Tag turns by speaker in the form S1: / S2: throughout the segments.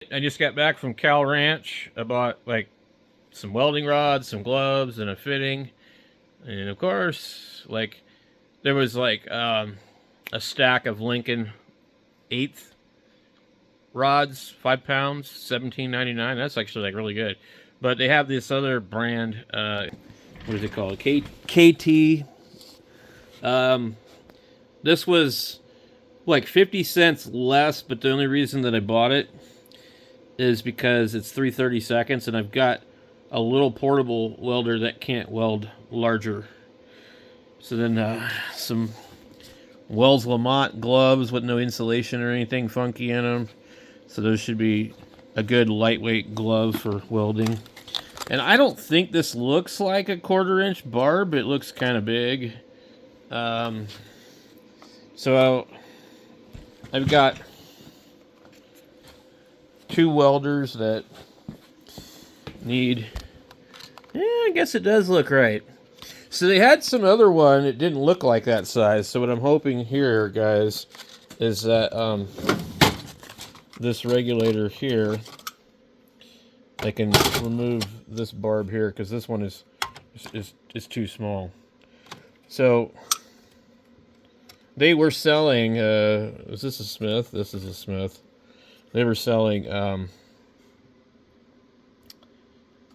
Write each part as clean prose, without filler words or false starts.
S1: I just got back from Cal Ranch. I bought like some welding rods, some gloves, and a fitting. And of course, like there was like a stack of Lincoln eighth rods, 5 pounds, $17.99. That's actually like really good. But they have this other brand. What is it called? KT. This was like 50 cents less, but the only reason that I bought it is because it's 3/32, and I've got a little portable welder that can't weld larger. So then some Wells Lamont gloves with no insulation or anything funky in them. So those should be a good lightweight glove for welding. And I don't think this looks like a 1/4 inch barb. It looks kind of big. So I've got 2 welders that need... I guess it does look right. So they had some other one. It didn't look like that size. So what I'm hoping here, guys, is that this regulator here, I can remove this barb here because this one is too small. So they were selling. Is this a Smith? This is a Smith. They were selling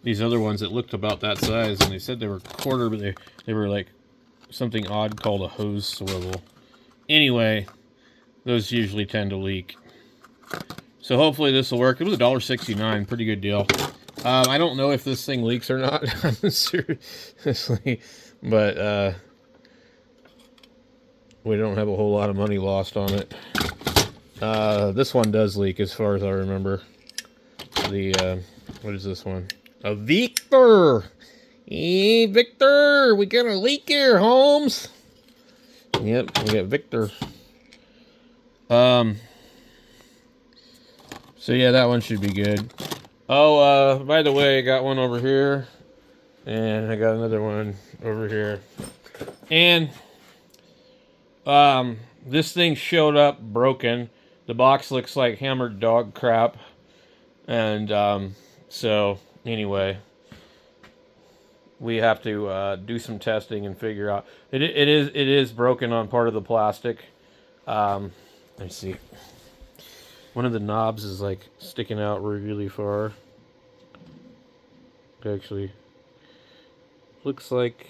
S1: these other ones that looked about that size, and they said they were 1/4, but they were like something odd called a hose swivel. Anyway, those usually tend to leak. So hopefully this will work. It was $1.69, pretty good deal. I don't know if this thing leaks or not. Seriously, but we don't have a whole lot of money lost on it. This one does leak, as far as I remember. The what is this one? A Victor. Hey, Victor, we got a leak here, Holmes. Yep, we got Victor. So yeah, that one should be good. Oh, by the way, I got one over here, and I got another one over here. And this thing showed up broken. The box looks like hammered dog crap, and so anyway, we have to do some testing and figure out. It is broken on part of the plastic. Let's see. One of the knobs is like sticking out really far. Actually, looks like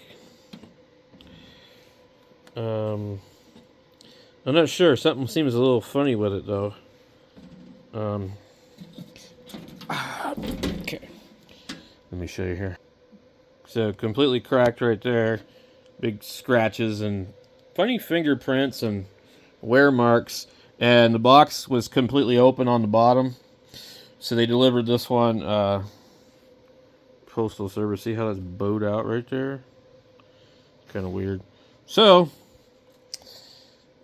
S1: I'm not sure. Something seems a little funny with it though. Okay. Let me show you here. So completely cracked right there. Big scratches and funny fingerprints and wear marks. And the box was completely open on the bottom. So they delivered this one, Postal Service. See how that's bowed out right there? Kind of weird. So,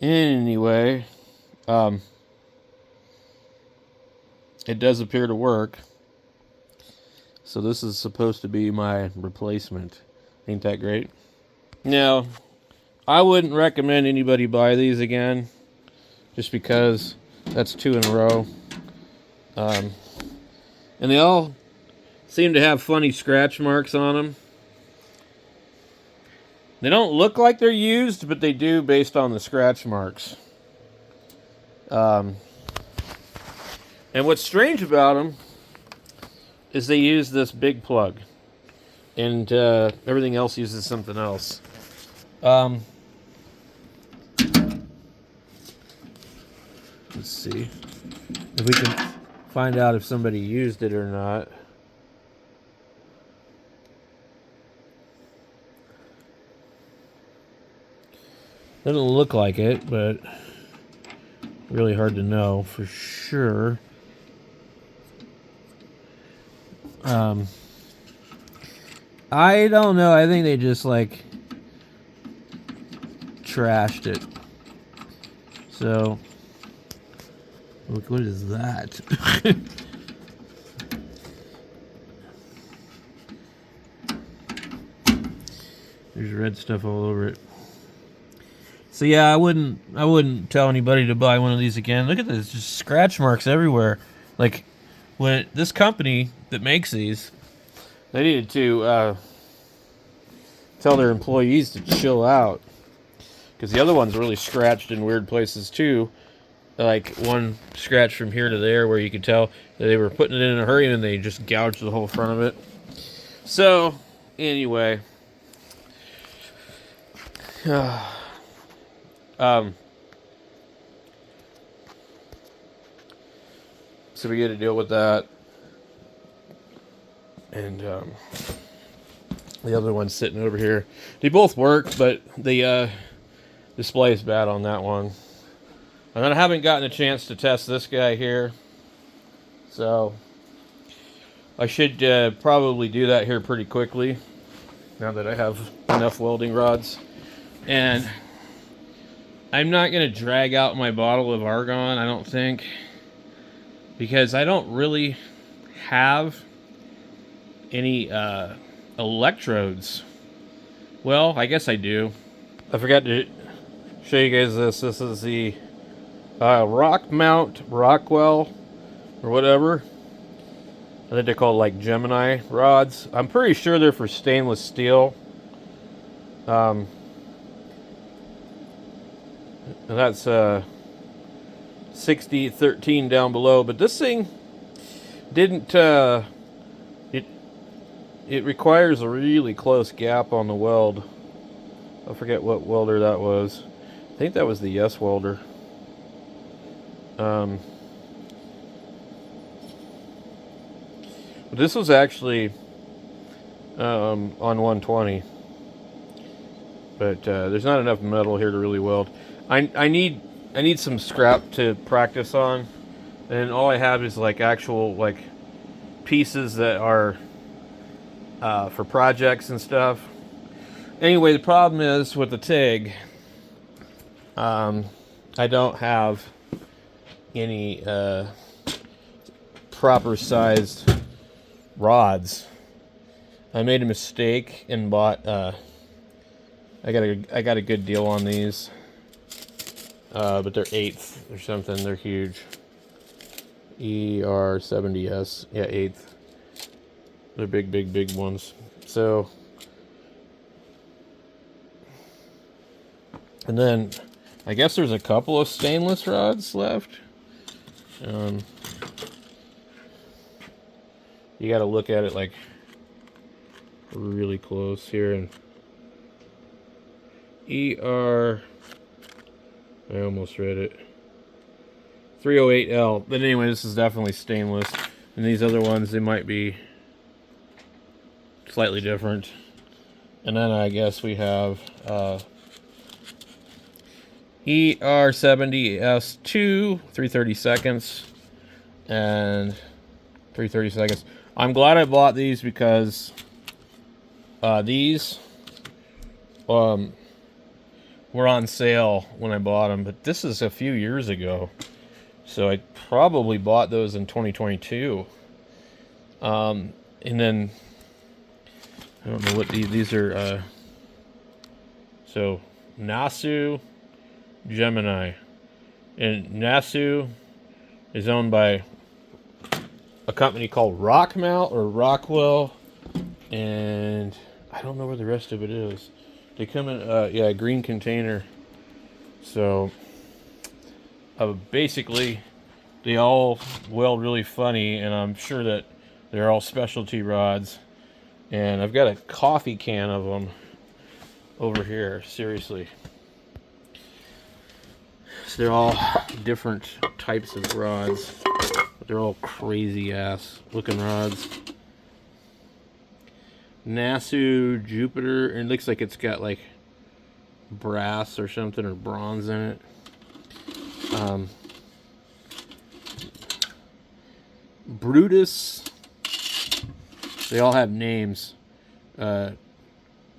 S1: anyway, it does appear to work. So this is supposed to be my replacement. Ain't that great? Now, I wouldn't recommend anybody buy these again, just because that's 2 in a row. And they all seem to have funny scratch marks on them. They don't look like they're used, but they do based on the scratch marks. And what's strange about them is they use this big plug, and everything else uses something else. Let's see if we can find out if somebody used it or not. Doesn't look like it, but really hard to know for sure. I don't know. I think they just like trashed it. So, look, what is that? There's red stuff all over it. So yeah, I wouldn't tell anybody to buy one of these again. Look at this, just scratch marks everywhere. Like when this company that makes these, they needed to tell their employees to chill out, because the other one's really scratched in weird places too. Like one scratch from here to there where you could tell that they were putting it in a hurry and they just gouged the whole front of it. So, anyway. So we get to deal with that. And the other one's sitting over here. They both work, but the display is bad on that one. And then I haven't gotten a chance to test this guy here. So I should probably do that here pretty quickly, now that I have enough welding rods. And I'm not going to drag out my bottle of argon, I don't think, because I don't really have any electrodes. Well, I guess I do. I forgot to show you guys this. This is the rock mount Rockwell or whatever. I think they're called like Gemini rods. I'm pretty sure they're for stainless steel. And that's 6013 down below. But this thing didn't. It requires a really close gap on the weld. I forget what welder that was. I think that was the Yes welder. But this was actually on 120. But there's not enough metal here to really weld. I need some scrap to practice on, and all I have is like actual like pieces that are for projects and stuff. Anyway, the problem is with the TIG, I don't have any proper sized rods. I made a mistake and bought I got a good deal on these, but they're 1/8 or something. They're huge. ER70S, yeah, 1/8. They're big ones. So, and then I guess there's a couple of stainless rods left. You got to look at it like really close here. And I almost read it. 308L. But anyway, this is definitely stainless. And these other ones, they might be slightly different. And then I guess we have ER70S2, 330 seconds. And 330 seconds. I'm glad I bought these because these were on sale when I bought them, but this is a few years ago, so I probably bought those in 2022. And then I don't know what these are. So Nasu Gemini, and Nasu is owned by a company called Rockmount or Rockwell, and I don't know where the rest of it is. They come in, yeah, a green container. So, basically, they all weld really funny, and I'm sure that they're all specialty rods. And I've got a coffee can of them over here, seriously. So they're all different types of rods, but they're all crazy ass looking rods. Nasu Jupiter, and it looks like it's got like brass or something or bronze in it. Brutus, they all have names.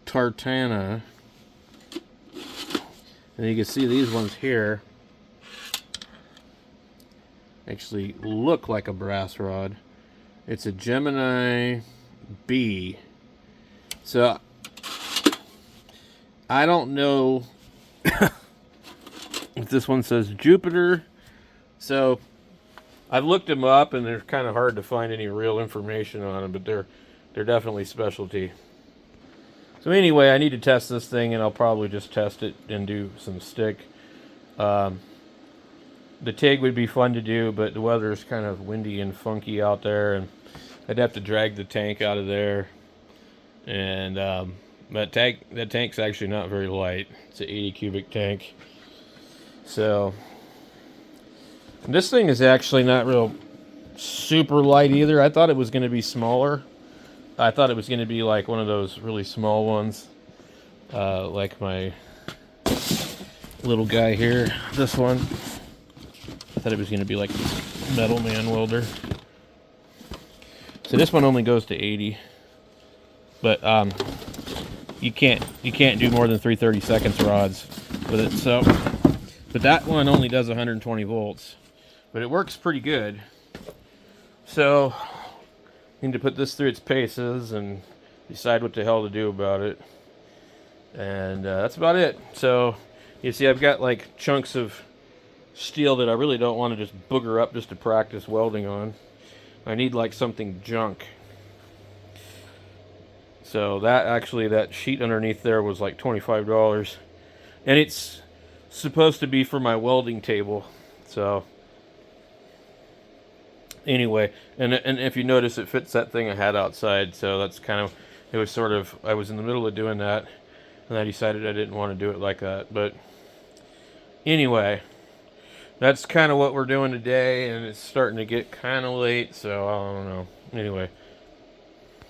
S1: Tartana, and you can see these ones here actually look like a brass rod. It's a Gemini B. So, I don't know if this one says Jupiter. So, I've looked them up, and they're kind of hard to find any real information on them, but they're definitely specialty. So anyway, I need to test this thing, and I'll probably just test it and do some stick. Um, the TIG would be fun to do, but the weather is kind of windy and funky out there, and I'd have to drag the tank out of there. And that tank's actually not very light. It's an 80 cubic tank. So this thing is actually not real super light either. I thought it was going to be smaller. I thought it was going to be like one of those really small ones, like my little guy here. This one. I thought it was going to be like this Metal Man welder. So this one only goes to 80, but you can't do more than 3/32 rods with it. So, but that one only does 120 volts, but it works pretty good. So need to put this through its paces and decide what the hell to do about it. And that's about it. So you see, I've got like chunks of steel that I really don't want to just booger up just to practice welding on. I need like something junk. So that sheet underneath there was like $25, and it's supposed to be for my welding table. So anyway, and if you notice, it fits that thing I had outside. So that's kind of, it was sort of, I was in the middle of doing that, and I decided I didn't want to do it like that. But anyway, that's kind of what we're doing today, and it's starting to get kind of late, so I don't know. Anyway,